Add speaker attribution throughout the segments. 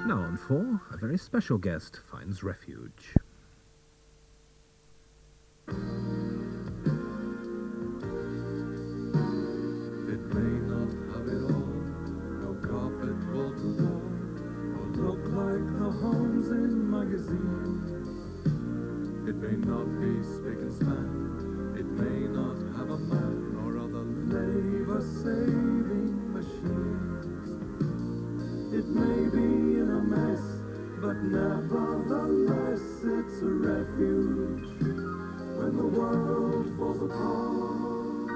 Speaker 1: Now on 4, a very special guest finds refuge.
Speaker 2: It may not have it all, no carpet wall to wall, or look like the homes in magazines. It may not be spick and span, it may not have a man or other labor-saving machines. It may be in a mess, but nevertheless it's a refuge when the world falls apart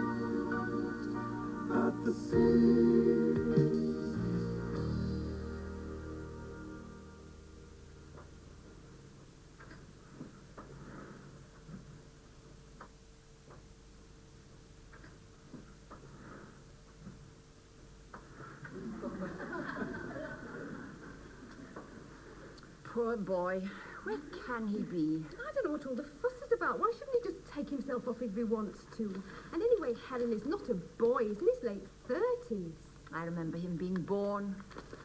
Speaker 2: at the seams.
Speaker 3: Poor boy. Where can he be?
Speaker 4: I don't know what all the fuss is about. Why shouldn't he just take himself off if he wants to? And anyway, Helen is not a boy. He's in his late 30s.
Speaker 3: I remember him being born.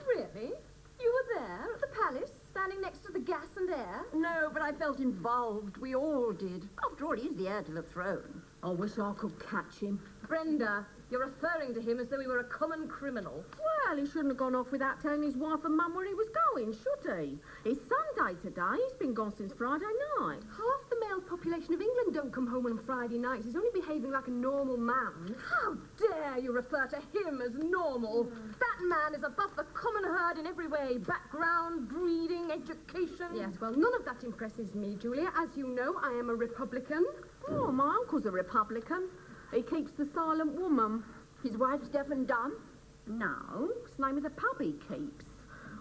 Speaker 4: Really? You were there at the palace, standing next to the gas and air?
Speaker 3: No, but I felt involved. We all did. After all, he's the heir to the throne.
Speaker 4: I wish I could catch him. Brenda, you're referring to him as though he were a common criminal.
Speaker 5: Well, he shouldn't have gone off without telling his wife and mum where he was going, should he? It's Sunday today. He's been gone since Friday night.
Speaker 4: Half the male population of England don't come home on Friday nights. He's only behaving like a normal man. How dare you refer to him as normal? That man is above the common herd in every way. Background, breeding, education. Yes, well, none of that impresses me, Julia. As you know, I am a Republican.
Speaker 5: Oh, my uncle's a Republican. He keeps the silent woman.
Speaker 3: His wife's deaf and dumb?
Speaker 5: No, it's the name of the pub he keeps.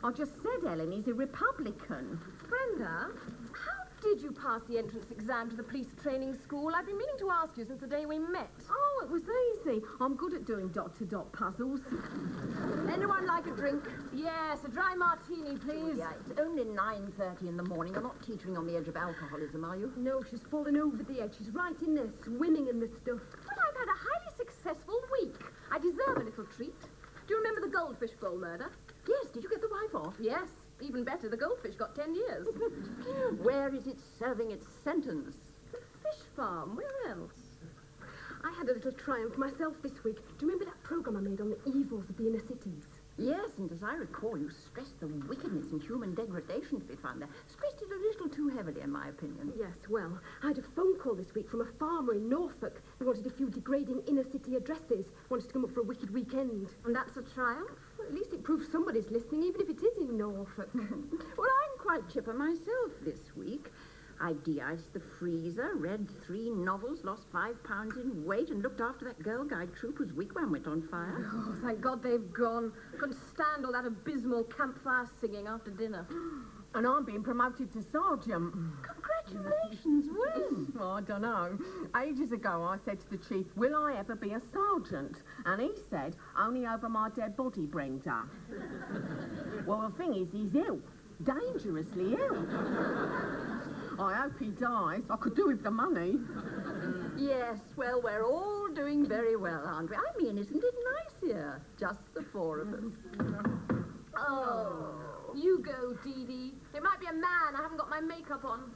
Speaker 5: I just said, Ellen, he's a Republican.
Speaker 4: Brenda, how did you pass the entrance exam to the police training school? I've been meaning to ask you since the day we met.
Speaker 5: Oh, it was easy. I'm good at doing dot-to-dot puzzles.
Speaker 3: Anyone like a drink?
Speaker 4: Yes, a dry martini, please.
Speaker 3: Yeah, it's only 9:30 in the morning. You're not teetering on the edge of alcoholism, are you?
Speaker 4: No, she's fallen over the edge. She's right in there, swimming in the stuff. Well, I've had a highly successful week. I deserve a little treat. Do you remember the goldfish bowl murder?
Speaker 3: Yes, did you get the wife off?
Speaker 4: Yes, even better, the goldfish got 10 years.
Speaker 3: Where is it serving its sentence?
Speaker 4: The fish farm, where else? I had a little triumph myself this week. Do you remember that programme I made on the evils of the inner cities?
Speaker 3: Yes, and as I recall, you stressed the wickedness and human degradation to be found there. Stressed it a little too heavily, in my opinion.
Speaker 4: Yes, well, I had a phone call this week from a farmer in Norfolk who wanted a few degrading inner city addresses, wanted to come up for a wicked weekend. And that's a triumph. Well, at least it proves somebody's listening, even if it is in Norfolk.
Speaker 3: Well, I'm quite chipper myself this week. I de-iced the freezer, read 3 novels, lost 5 pounds in weight, and looked after that Girl Guide troop whose wigwam went on fire.
Speaker 4: Oh, thank God they've gone. Couldn't stand all that abysmal campfire singing after dinner.
Speaker 5: And I'm being promoted to sergeant.
Speaker 3: Congratulations, when?
Speaker 5: Oh, I don't know. Ages ago, I said to the chief, will I ever be a sergeant? And he said, only over my dead body, Brenda. Well, the thing is, he's ill. Dangerously ill. I hope he dies. I could do with the money.
Speaker 3: Yes, well, we're all doing very well, aren't we? I mean, isn't it nice here? Just the 4 of us.
Speaker 4: Oh, you go, Dee Dee. It might be a man. I haven't got my makeup on.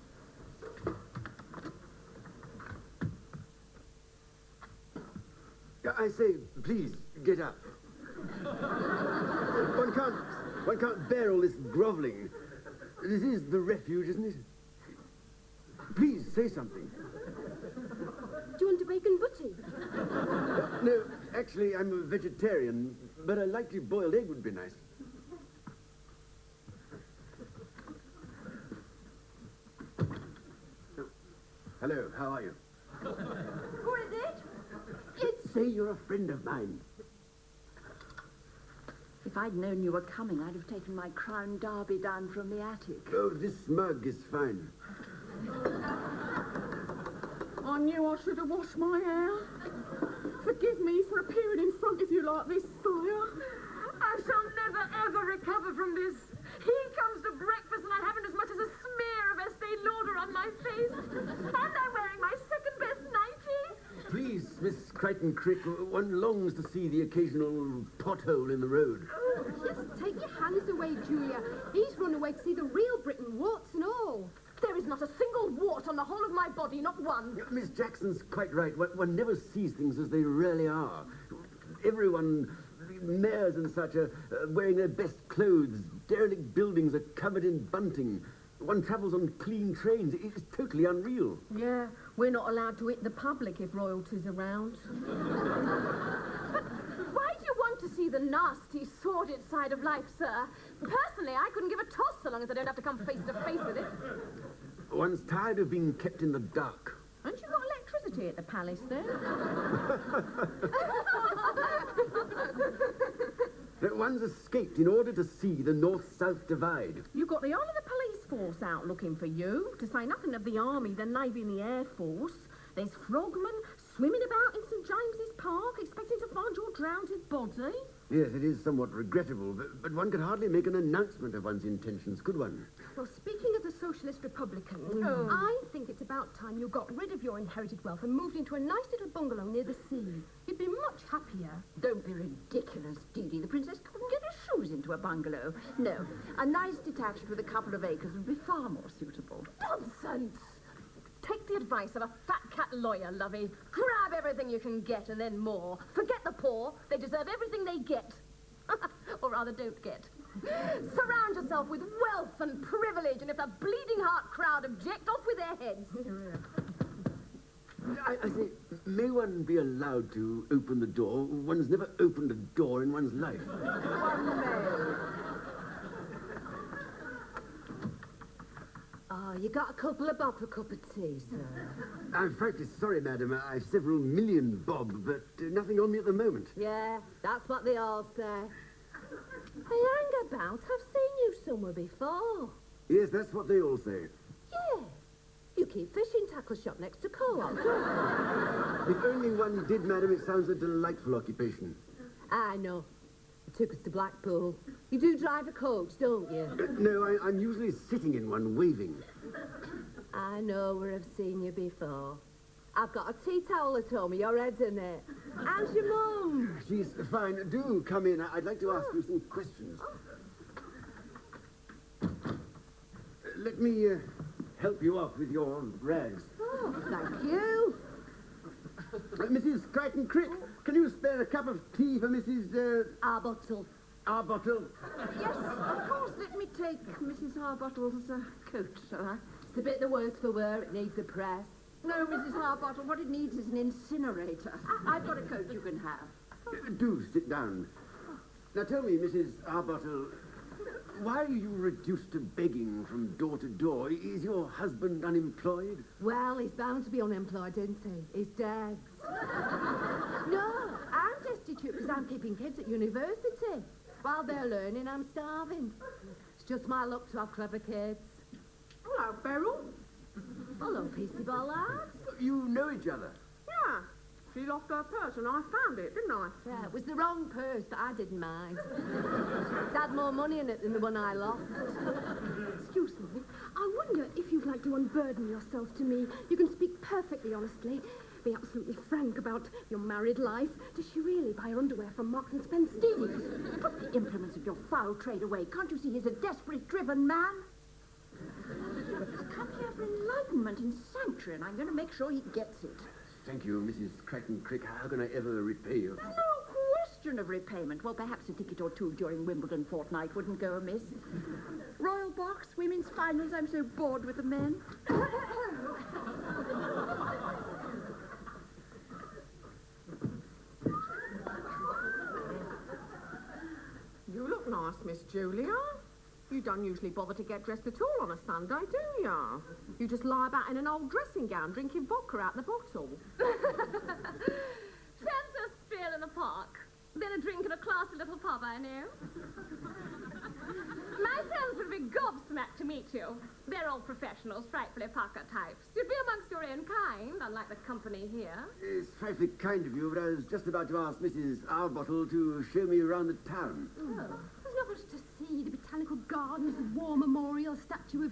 Speaker 6: I say, please, get up. One can't bear all this grovelling. This is the refuge, isn't it? Please, say something.
Speaker 4: Do you want a bacon butty?
Speaker 6: No, actually, I'm a vegetarian, but a lightly boiled egg would be nice. Hello, how are you?
Speaker 3: Who is it?
Speaker 6: Say you're a friend of mine.
Speaker 3: If I'd known you were coming, I'd have taken my Crown Derby down from the attic.
Speaker 6: Oh, this mug is fine.
Speaker 5: I knew I should have washed my hair. Forgive me for appearing in front of you like this, sire.
Speaker 4: I shall never, ever recover from this. He comes to breakfast and I haven't as much as a smear of Estee Lauder on my face. And I'm wearing my second-best nightie.
Speaker 6: Please, Miss Crichton-Crick, one longs to see the occasional pothole in the road.
Speaker 4: Oh, just take your hand this away, Julia. He's run away to see the real Britain, warts and all.
Speaker 5: There is not a single wart on the whole of my body, not one.
Speaker 6: Miss Jackson's quite right. One never sees things as they really are. Everyone, mayors and such, are wearing their best clothes. Derelict buildings are covered in bunting. One travels on clean trains. It's totally unreal.
Speaker 5: Yeah, we're not allowed to hit the public if royalty's around.
Speaker 4: Why do you want to see the nasty, sordid side of life, sir? Personally, I couldn't give a toss so long as I don't have to come face to face with it.
Speaker 6: One's tired of being kept in the dark.
Speaker 5: Haven't you got electricity at the palace then?
Speaker 6: One's escaped in order to see the north-south divide.
Speaker 5: You've got the whole of the police force out looking for you, to say nothing of the army, the navy and the air force. There's frogmen swimming about in St James's Park, expecting to find your drowned body.
Speaker 6: Yes, it is somewhat regrettable, but one could hardly make an announcement of one's intentions, could one?
Speaker 4: Well, speaking as a socialist Republican, I think it's about time you got rid of your inherited wealth and moved into a nice little bungalow near the sea. You'd be much happier.
Speaker 3: Don't be ridiculous, Dee Dee. The princess couldn't get her shoes into a bungalow. No, a nice detached with a couple of acres would be far more suitable.
Speaker 4: Nonsense! Take the advice of a fat cat lawyer, lovey. Grab everything you can get and then more. Forget the poor. They deserve everything they get. Or rather, don't get. Surround yourself with wealth and privilege, and if the bleeding heart crowd object, off with their heads.
Speaker 6: I say, may one be allowed to open the door? One's never opened a door in one's life.
Speaker 3: One may.
Speaker 7: Oh, you got a couple of bob for a cup of tea, sir?
Speaker 6: I'm frightfully sorry, madam. I've several million bob, but nothing on me at the moment.
Speaker 7: Yeah, that's what they all say. Hey, hang about. I've seen you somewhere before.
Speaker 6: Yes, that's what they all say.
Speaker 7: Yeah. You keep fishing tackle shop next to Co-op.
Speaker 6: If only one did, madam, it sounds a delightful occupation.
Speaker 7: I know. It took us to Blackpool. You do drive a coach, don't you?
Speaker 6: No, I'm usually sitting in one, waving.
Speaker 7: I know where I've seen you before. I've got a tea towel at home. Your head's in it. How's your mum?
Speaker 6: She's fine. Do come in. I'd like to ask you some questions. Let me help you off with your rags.
Speaker 7: Oh, thank you.
Speaker 6: Mrs. Crichton Crick, can you spare a cup of tea for Mrs.
Speaker 7: Arbottle.
Speaker 6: Arbottle?
Speaker 3: Yes, of course. Let me take Mrs. Harbottle's coat, shall I?
Speaker 7: It's a bit the worse for wear. It needs a press.
Speaker 3: No, Mrs. Harbottle, what it needs is an incinerator. I've got a coat you can have.
Speaker 6: Do sit down. Now tell me, Mrs. Arbottle, why are you reduced to begging from door to door? Is your husband unemployed?
Speaker 7: Well, he's bound to be unemployed, isn't he? He's dead. No, I'm destitute because I'm keeping kids at university. While they're learning, I'm starving. It's just my luck to have clever kids.
Speaker 5: Hello, Beryl.
Speaker 7: Hello, Peacey Bollard.
Speaker 6: You know each other?
Speaker 5: Yeah, she lost her purse and I found it, didn't I?
Speaker 7: Yeah, it was the wrong purse, but I didn't mind. It had more money in it than the one I lost.
Speaker 4: Excuse me. I wonder if you'd like to unburden yourself to me. You can speak perfectly honestly. Be absolutely frank about your married life. Does she really buy her underwear from Marks and Spencer?
Speaker 3: Put the implements of your foul trade away. Can't you see he's a desperate, driven man? He's come here for enlightenment and sanctuary, and I'm going to make sure he gets it.
Speaker 6: Thank you, Mrs. Crichton Crick. How can I ever repay you?
Speaker 3: No question of repayment. Well, perhaps a ticket or two during Wimbledon fortnight wouldn't go amiss. Royal box, women's finals. I'm so bored with the men.
Speaker 5: You look nice, Miss Julia. You don't usually bother to get dressed at all on a Sunday, do you? You just lie about in an old dressing gown drinking vodka out the bottle.
Speaker 4: Fancy a spill in the park. Then a drink at a classy little pub, I know. My friends would be gobsmacked to meet you. They're all professionals, frightfully pucker types. You'd be amongst your own kind, unlike the company here.
Speaker 6: It's frightfully kind of you, but I was just about to ask Mrs. Arbottle to show me around the town.
Speaker 4: Oh, there's not much to see. The botanical gardens, the war memorial, statue of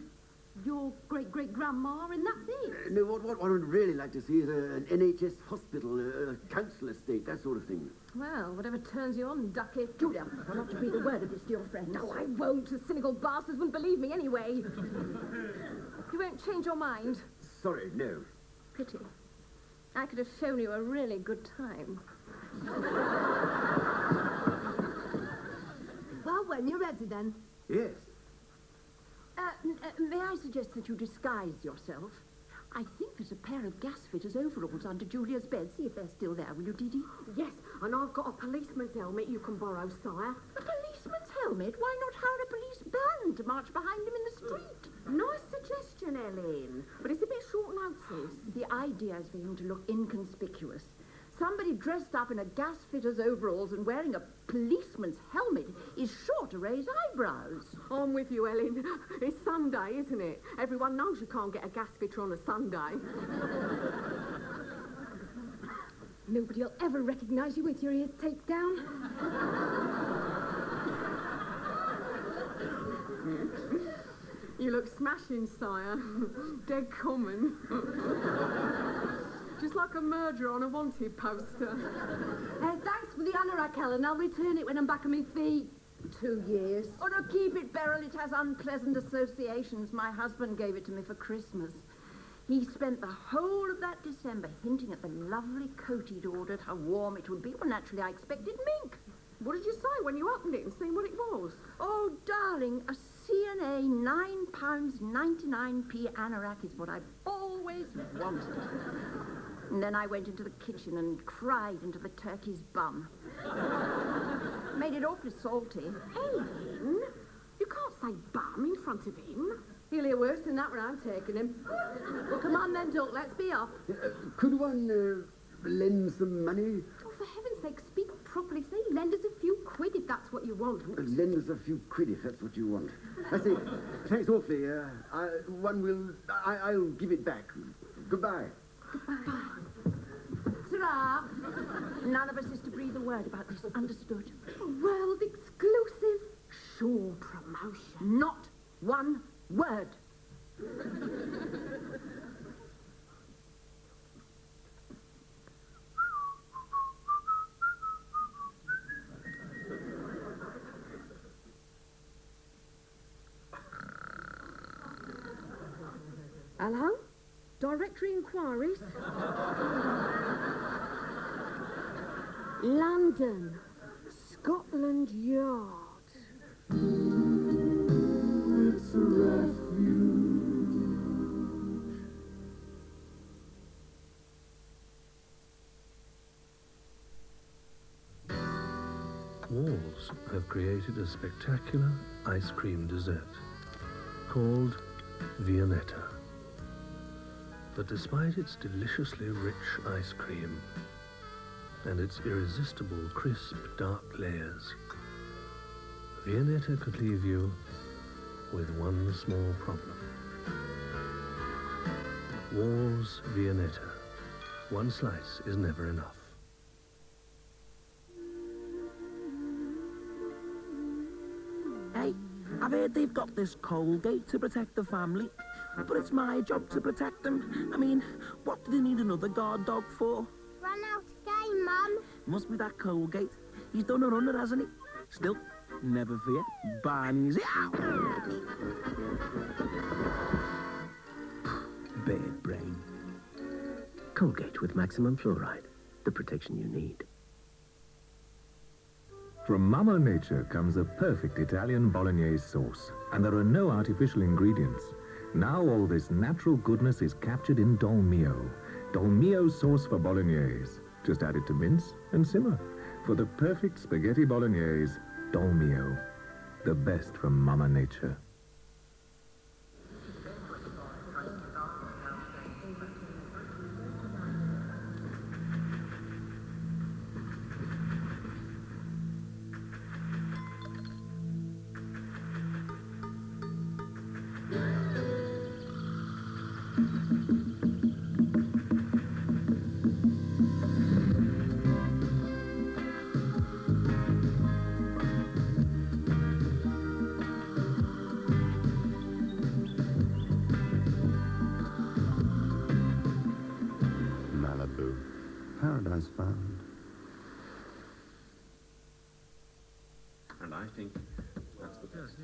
Speaker 7: your great-great-grandma, and that's it.
Speaker 6: No, what I would really like to see is an NHS hospital, a council estate, that sort of thing.
Speaker 4: Well, whatever turns you on, ducky.
Speaker 3: Julia, you're not to breathe a word of this to your friends.
Speaker 4: No, I won't. The cynical bastards wouldn't believe me anyway. You won't change your mind.
Speaker 6: Sorry, no.
Speaker 4: Pity. I could have shown you a really good time.
Speaker 7: Well, when you're ready, then.
Speaker 6: Yes.
Speaker 3: May I suggest that you disguise yourself? I think there's a pair of gas fitters' overalls under Julia's bed. See if they're still there, will you, Dee Dee?
Speaker 5: Yes, and I've got a policeman's helmet you can borrow, sire.
Speaker 3: A policeman's helmet? Why not hire a police band to march behind him in the street?
Speaker 5: Nice suggestion, Ellen, but it's a bit short notice.
Speaker 3: The idea is for him to look inconspicuous. Somebody dressed up in a gas fitter's overalls and wearing a policeman's helmet is sure to raise eyebrows.
Speaker 5: I'm with you, Ellen. It's Sunday, isn't it? Everyone knows you can't get a gas fitter on a Sunday.
Speaker 4: Nobody will ever recognise you with your ears taped down.
Speaker 5: You look smashing, sire. Dead common. Just like a murderer on a wanted poster.
Speaker 7: Thanks for the anorak, Helen. I'll return it when I'm back on my feet. 2 years.
Speaker 3: Oh, no, keep it, Beryl. It has unpleasant associations. My husband gave it to me for Christmas. He spent the whole of that December hinting at the lovely coat he'd ordered, how warm it would be. Well, naturally, I expected mink.
Speaker 5: What did you say when you opened it and seen what it was?
Speaker 3: Oh, darling, a C&A £9.99p anorak is what I've always wanted. And then I went into the kitchen and cried into the turkey's bum. Made it awfully salty.
Speaker 5: Ellen, you can't say bum in front of him.
Speaker 7: He'll hear worse than that when I'm taking him. Come on then, Duck, let's be off.
Speaker 6: Could one lend some money?
Speaker 4: Oh, for heaven's sake, speak properly. Say lend us a few quid if that's what you want.
Speaker 6: Lend us a few quid if that's what you want. I say, thanks awfully. I'll give it back. Goodbye.
Speaker 3: Ta-ra! None of us is to breathe a word about this. Understood?
Speaker 4: World exclusive. Sure promotion.
Speaker 3: Not one word.
Speaker 4: Hello? Directory inquiries? London. Scotland Yard.
Speaker 2: It's a refuge.
Speaker 1: Walls have created a spectacular ice cream dessert called Viennetta. But despite its deliciously rich ice cream and its irresistible crisp dark layers, Viennetta could leave you with one small problem. Wall's Viennetta. One slice is never enough.
Speaker 8: Hey, I've heard they've got this Colgate to protect the family, but it's my job to protect them. I mean, what do they need another guard dog for?
Speaker 9: Run out again, Mum.
Speaker 8: Must be that Colgate. He's done a runner, hasn't he? Still, never fear. Barney's out.
Speaker 10: Bad brain. Colgate with maximum fluoride. The protection you need.
Speaker 11: From Mama Nature comes a perfect Italian bolognese sauce, and there are no artificial ingredients. Now all this natural goodness is captured in Dolmio. Dolmio sauce for bolognese. Just add it to mince and simmer. For the perfect spaghetti bolognese, Dolmio. The best from Mama Nature.
Speaker 12: and I think that's the best.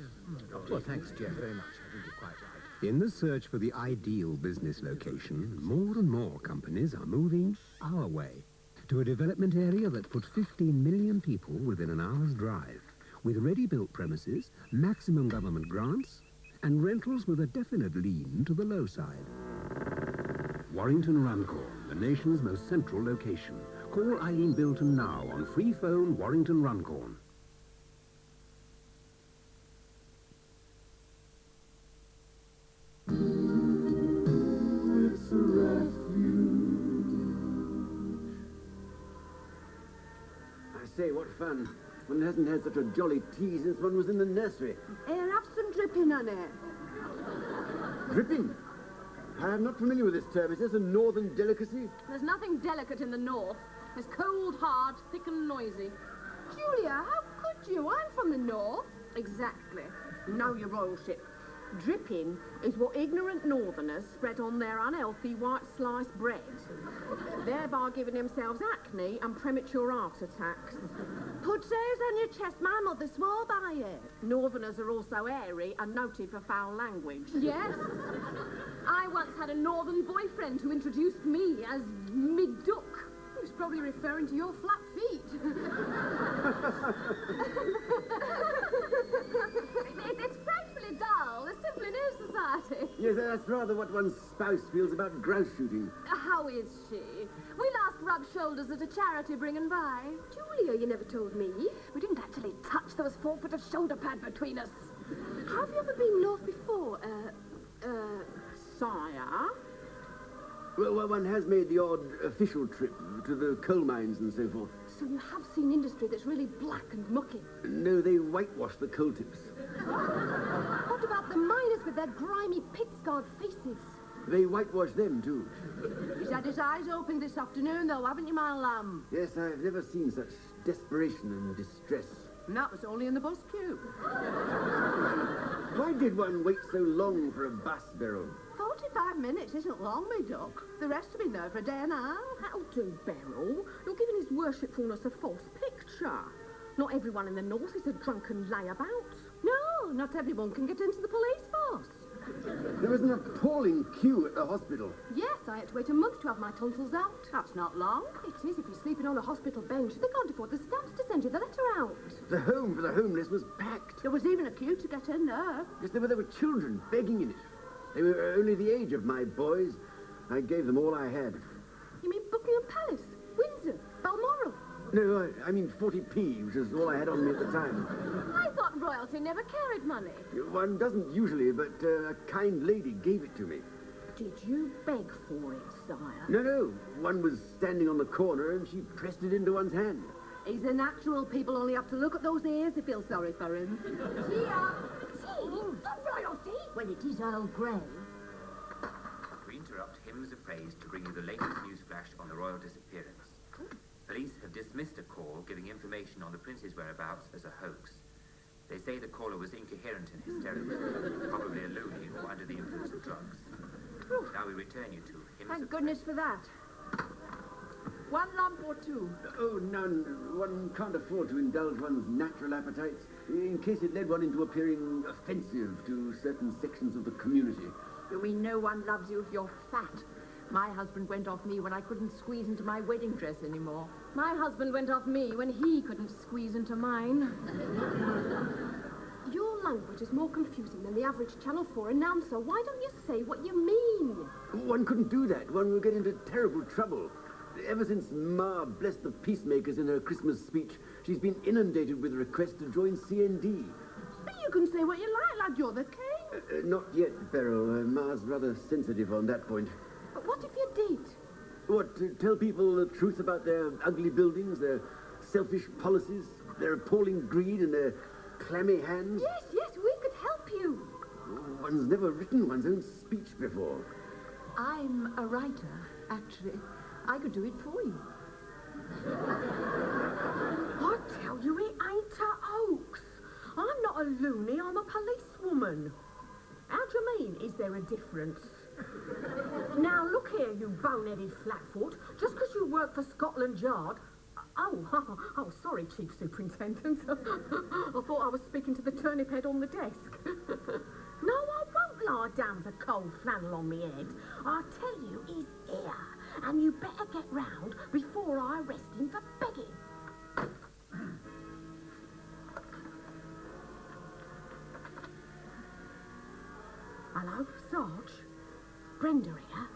Speaker 13: Well, thanks, Jeff, very much. I think you're quite right. In the search for the ideal business location, more and more companies are moving our way to a development area that puts 15 million people within an hour's drive, with ready-built premises, maximum government grants, and rentals with a definite lean to the low side.
Speaker 6: Warrington Runcorn, the nation's most central location. Call Eileen Bilton now on free phone Warrington Runcorn.
Speaker 2: It's a refuge.
Speaker 6: I say, what fun. One hasn't had such a jolly tea since one was in the nursery.
Speaker 3: Here, have some dripping on it.
Speaker 6: Dripping? I am not familiar with this term. Is this a northern delicacy?
Speaker 4: There's nothing delicate in the north. It's cold, hard, thick and noisy.
Speaker 5: Julia, how could you? I'm from the north.
Speaker 4: Exactly.
Speaker 5: No, your royalship. Dripping is what ignorant northerners spread on their unhealthy white sliced bread, thereby giving themselves acne and premature heart attacks.
Speaker 3: Put those on your chest. My mother swore by it.
Speaker 5: Northerners are also airy and noted for foul language.
Speaker 4: Yes. I once had a northern boyfriend who introduced me as Mid-Duck. He was probably referring to your flat feet. It's frightfully dull. There's simply no society.
Speaker 6: Yes, that's rather what one's spouse feels about grouse shooting.
Speaker 4: How is she? We last rubbed shoulders at a charity bringing by.
Speaker 7: Julia, you never told me.
Speaker 4: We didn't actually touch. There was 4 foot of shoulder pad between us.
Speaker 7: Have you ever been north before?
Speaker 5: Sire?
Speaker 6: Well, one has made the odd official trip to the coal mines and so forth.
Speaker 4: So you have seen industry that's really black and mucky.
Speaker 6: No, they whitewash the coal tips.
Speaker 7: What about the miners with their grimy pit-scarred faces?
Speaker 6: They whitewash them, too.
Speaker 3: He's had his eyes open this afternoon, though, haven't you, my lamb?
Speaker 6: Yes, I've never seen such desperation and distress.
Speaker 3: And that was only in the bus queue.
Speaker 6: Why did one wait so long for a bus, Beryl?
Speaker 3: 45 minutes isn't long, me duck. The rest have been there for a day and a half.
Speaker 5: That'll do, Beryl. You're giving his worshipfulness a false picture. Not everyone in the north is a drunken layabout.
Speaker 3: No, not everyone can get into the police force.
Speaker 6: There was an appalling queue at the hospital.
Speaker 7: Yes, I had to wait a month to have my tonsils out.
Speaker 3: That's not long.
Speaker 7: It is if you're sleeping on a hospital bench. They can't afford the stamps to send you the letter out.
Speaker 6: The home for the homeless was packed.
Speaker 3: There was even a queue to get in there.
Speaker 6: Yes, there were children begging in it. They were only the age of my boys. I gave them all I had.
Speaker 7: You mean Buckingham Palace, Windsor, Balmoral?
Speaker 6: No, I mean 40p, which is all I had on me at the time.
Speaker 4: I thought royalty never carried money.
Speaker 6: One doesn't usually, but a kind lady gave it to me.
Speaker 5: Did you beg for it, sire?
Speaker 6: No. One was standing on the corner and she pressed it into one's hand.
Speaker 3: He's a natural. People only have to look at those ears to feel sorry for him.
Speaker 4: Royalty?
Speaker 3: Well, it is Earl Grey.
Speaker 14: We interrupt Hymns of Praise to bring you the latest news flash on the royal disappearance. Police have dismissed a call giving information on the prince's whereabouts as a hoax. They say the caller was incoherent and hysterical, probably a loony or under the influence of drugs. Now we return you to Hymns
Speaker 3: Thank
Speaker 14: of
Speaker 3: goodness for that. 1 lump or 2?
Speaker 6: Oh, none. One can't afford to indulge one's natural appetites in case it led one into appearing offensive to certain sections of the community.
Speaker 3: You mean no one loves you if you're fat? My husband went off me when I couldn't squeeze into my wedding dress anymore.
Speaker 4: My husband went off me when he couldn't squeeze into mine.
Speaker 7: Your language is more confusing than the average Channel 4 announcer. Why don't you say what you mean?
Speaker 6: One couldn't do that. One would get into terrible trouble. Ever since Ma blessed the peacemakers in her Christmas speech, she's been inundated with requests to join CND.
Speaker 3: But you can say what you like, lad. You're the king.
Speaker 6: Not yet, Beryl. Ma's rather sensitive on that point.
Speaker 7: But what if you did?
Speaker 6: What, to tell people the truth about their ugly buildings, their selfish policies, their appalling greed and their clammy hands?
Speaker 7: Yes, we could help you.
Speaker 6: One's never written one's own speech before.
Speaker 3: I'm a writer, actually. I could do it for you.
Speaker 5: I tell you, it ain't a hoax. I'm not a loony, I'm a policewoman. How do you mean, is there a difference? Now, look here, you bone-headed flatfoot. Just because you work for Scotland Yard, Oh, sorry, Chief Superintendent. I thought I was speaking to the turnip head on the desk. No, I won't lie down with a cold flannel on me head. I tell you, he's here, and you better get round before I arrest him for begging. Hello, Sarge. Brenda here.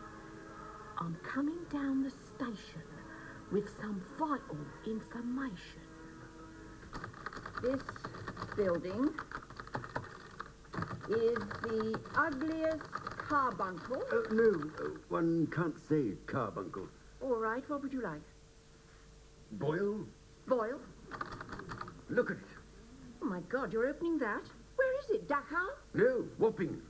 Speaker 5: I'm coming down the station with some vital information.
Speaker 3: This building is the ugliest carbuncle.
Speaker 6: No, one can't say carbuncle.
Speaker 3: All right, what would you like?
Speaker 6: Boil?
Speaker 3: Boil?
Speaker 6: Look at it.
Speaker 3: Oh, my God, you're opening that? Where is it, Dachau?
Speaker 6: No, Wapping.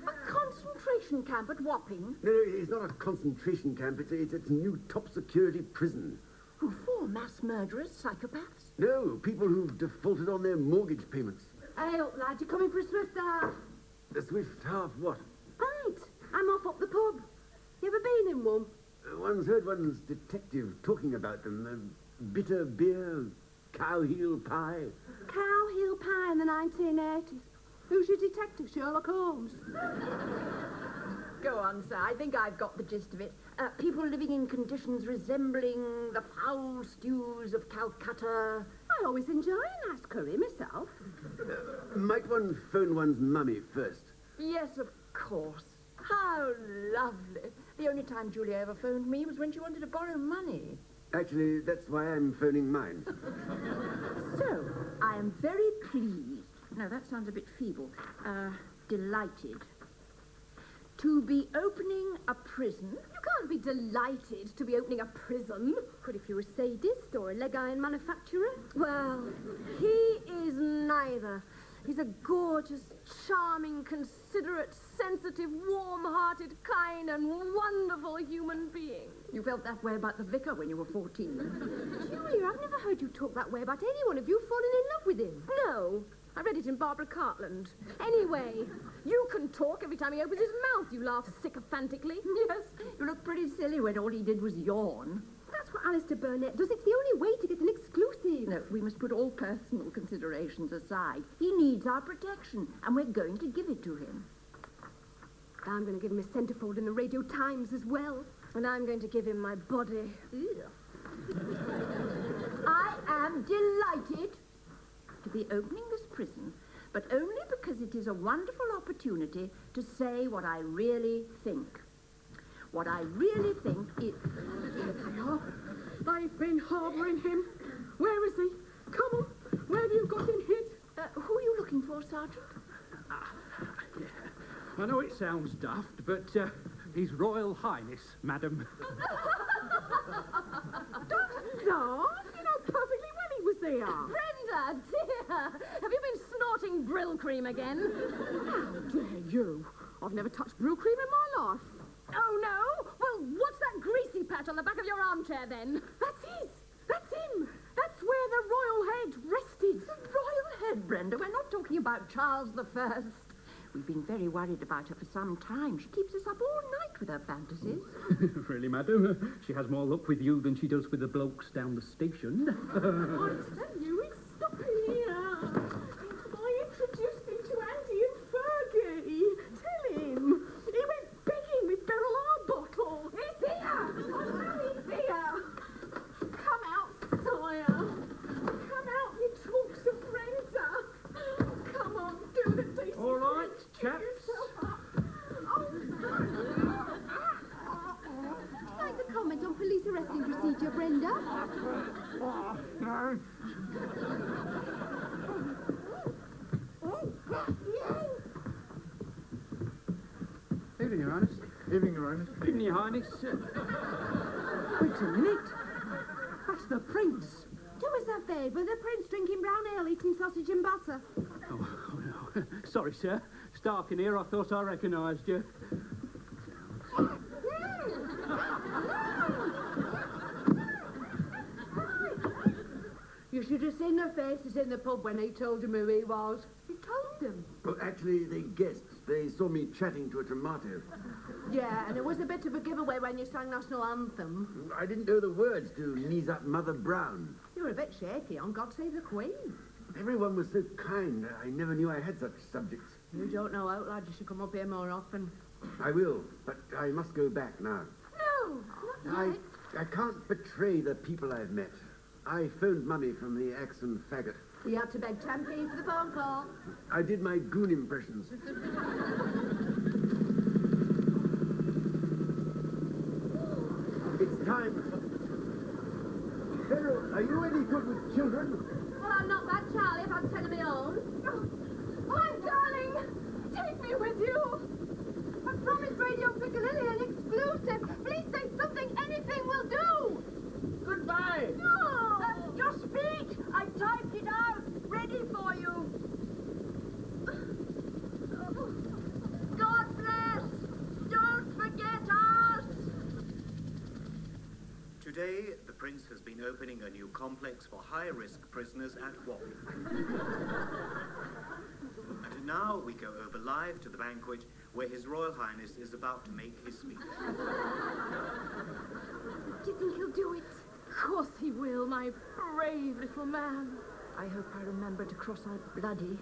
Speaker 3: A concentration camp at Wapping?
Speaker 6: No, it's not a concentration camp. It's a new top-security prison.
Speaker 3: Who for? Mass murderers, psychopaths?
Speaker 6: No, people who've defaulted on their mortgage payments.
Speaker 7: Hey up, lad, you coming for a swift half?
Speaker 6: A swift half what?
Speaker 7: Right, I'm off up the pub. You ever been in one?
Speaker 6: One's heard one's detective talking about them. Bitter beer, cow heel pie.
Speaker 7: Cow heel pie in the 1980s. Who's your detective, Sherlock Holmes?
Speaker 3: Go on, sir. I think I've got the gist of it. People living in conditions resembling the foul stews of Calcutta.
Speaker 7: I always enjoy a nice curry myself.
Speaker 6: Might one phone one's mummy first?
Speaker 3: Yes, of course. How lovely. The only time Julia ever phoned me was when she wanted to borrow money.
Speaker 6: Actually, that's why I'm phoning mine.
Speaker 3: So, I am very pleased. No, that sounds a bit feeble. Delighted. To be opening a prison.
Speaker 4: You can't be delighted to be opening a prison.
Speaker 7: Could if you were a sadist or a leg iron manufacturer.
Speaker 4: Well, he is neither. He's a gorgeous, charming, considerate, sensitive, warm-hearted, kind and wonderful human being.
Speaker 3: You felt that way about the vicar when you were 14.
Speaker 4: Julia, I've never heard you talk that way about anyone. Have you fallen in love with him? No. I read it in Barbara Cartland. Anyway, you can talk every time he opens his mouth, you laugh sycophantically.
Speaker 3: Yes, you look pretty silly when all he did was yawn.
Speaker 4: That's what Alistair Burnett does. It's the only way to get an exclusive.
Speaker 3: No, we must put all personal considerations aside. He needs our protection, and we're going to give it to him.
Speaker 4: I'm going to give him a centrefold in the Radio Times as well. And I'm going to give him my body.
Speaker 3: I am delighted to be opening this prison, but only because it is a wonderful opportunity to say what I really think. What I really think is...
Speaker 5: Here they are. They've been harbouring him. Where is he? Come on. Where have you got him hid?
Speaker 3: Who are you looking for, Sergeant?
Speaker 15: I know it sounds daft, but His Royal Highness, madam.
Speaker 5: No, you know perfectly well he was there.
Speaker 4: Brenda, dear, have you been snorting Brill cream again?
Speaker 5: How dare you? I've never touched Brill cream in my life.
Speaker 4: Oh, no? Well, what's that greasy patch on the back of your armchair, then?
Speaker 5: That's his. That's him. That's where the royal head rested.
Speaker 3: The royal head, Brenda? We're not talking about Charles I. We've been very worried about her for some time. She keeps us up all night with her fantasies.
Speaker 15: Really, madam? She has more luck with you than she does with the blokes down the station.
Speaker 5: I tell you, he's stopping here. I introduced him to Andy and Fergie. Tell him. He went begging with Beryl our bottle. He's here. I know he's here. Come out, sire. Come out, you talk to Brenda. Come on, do the decent.
Speaker 15: All right, chaps.
Speaker 7: Would you like to comment on police arresting procedure, Brenda?
Speaker 15: No.
Speaker 16: Evening, Your Highness. Evening, Your Highness.
Speaker 15: Evening, Your Highness.
Speaker 5: Wait a minute. That's the prince.
Speaker 7: Do us a favour, the prince drinking brown ale, eating sausage and butter.
Speaker 15: Oh, no. Sorry, sir. Stark in here. I thought I recognised you.
Speaker 7: You should have seen their faces in the pub when he told them who he was. He told them.
Speaker 6: Well, actually, they guessed. They saw me chatting to a tomato.
Speaker 7: Yeah, and it was a bit of a giveaway when you sang national anthem.
Speaker 6: I didn't know the words to Knees Up Mother Brown.
Speaker 7: You were a bit shaky on God Save the Queen.
Speaker 6: Everyone was so kind. I never knew I had such subjects.
Speaker 7: You don't know out, lad. You should come up here more often.
Speaker 6: I will, but I must go back now.
Speaker 7: No, not yet.
Speaker 6: I can't betray the people I've met. I phoned Mummy from the Axe and Faggot.
Speaker 7: You had to beg 10p for the phone call.
Speaker 6: I did my goon impressions. It's time. Carol, are you any good with children?
Speaker 4: Well, I'm not that, Charlie. I've had 10 of my own. Oh, darling, take me with you. I promised Radio Piccadilly an exclusive. Please say something. Anything will do.
Speaker 8: Goodbye.
Speaker 4: No.
Speaker 3: Your speech! I typed it out. Ready for you. God bless. Don't forget us.
Speaker 17: Today, the Prince has been opening a new complex for high-risk prisoners at Wapping. And now we go over live to the banquet where His Royal Highness is about to make his speech.
Speaker 4: Do you think he'll do it?
Speaker 7: Of course he will, my brave little man.
Speaker 3: I hope I remember to cross out bloody.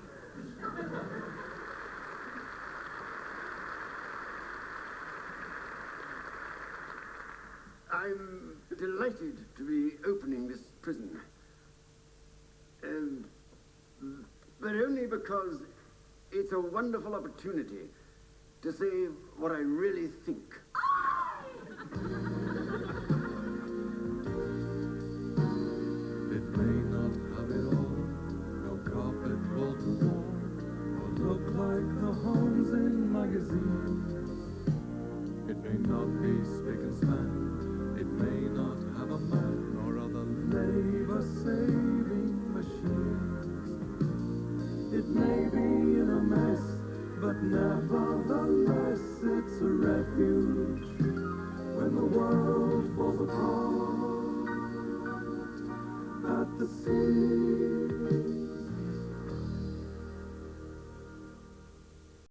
Speaker 6: I'm delighted to be opening this prison. But only because it's a wonderful opportunity to say what I really think.
Speaker 2: It may not have it all, no carpet wall to wall, or look like the homes in magazines. It may not be spick and span, it may not have a man or other labor-saving machines. It may be in a mess, but nevertheless it's a refuge when the world falls apart. At the sea